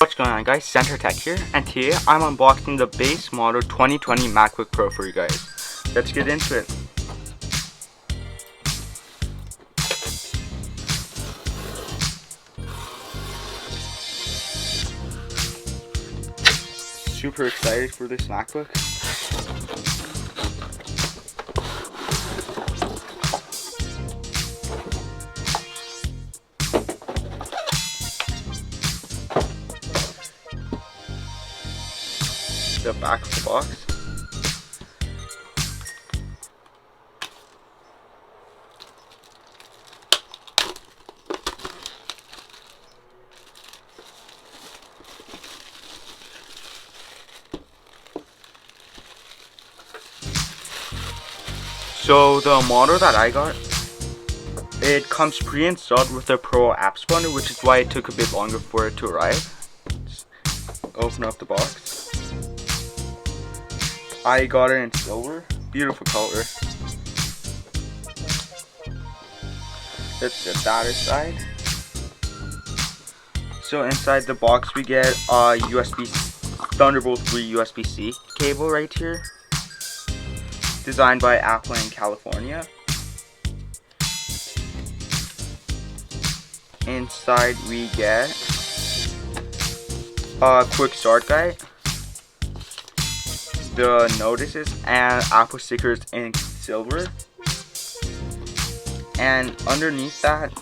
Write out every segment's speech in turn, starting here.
What's going on, guys? CentraTech here, and today I'm unboxing the base model 2020 MacBook Pro for you guys. Let's get into it. Super excited for this MacBook. The back of the box. So the model that I got, it comes pre-installed with the Pro apps bundle, which is why it took a bit longer for it to arrive. Let's open up the box. I got it in silver, beautiful color. Let's set that aside. So inside the box we get a Thunderbolt 3 USB-C cable right here, designed by Apple in California. Inside we get a quick start guide, the notices and Apple stickers in silver, and underneath that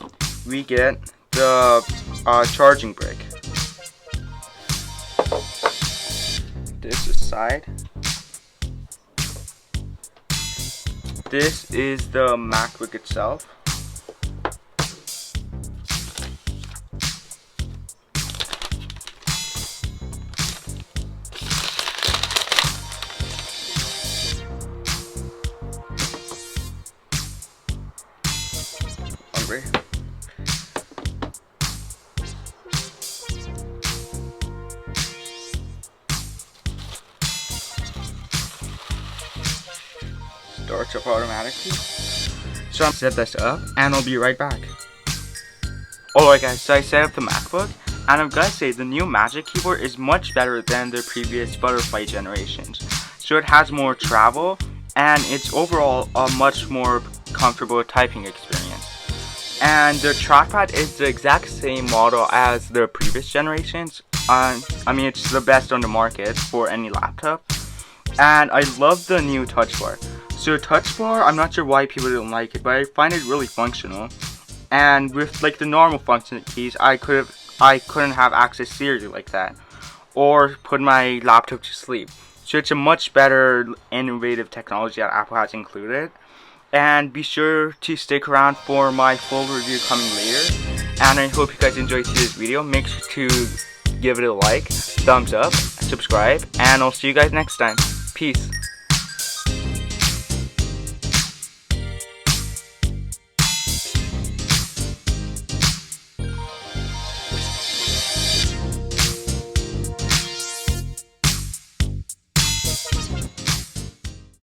we get the charging brick. This aside, this is the MacBook itself. Starts up automatically. So I'm set this up and I'll be right back. Alright guys, so I set up the MacBook and I've got to say the new Magic Keyboard is much better than the previous Butterfly generations. So it has more travel and it's overall a much more comfortable typing experience. And the trackpad is the exact same model as the previous generations. I mean, it's the best on the market for any laptop. And I love the new touch bar. So touch bar, I'm not sure why people don't like it, but I find it really functional. And with like the normal function keys, I couldn't have access Siri like that, or put my laptop to sleep. So it's a much better, innovative technology that Apple has included. And be sure to stick around for my full review coming later. And I hope you guys enjoyed today's video. Make sure to give it a like, thumbs up, subscribe, and I'll see you guys next time. Peace.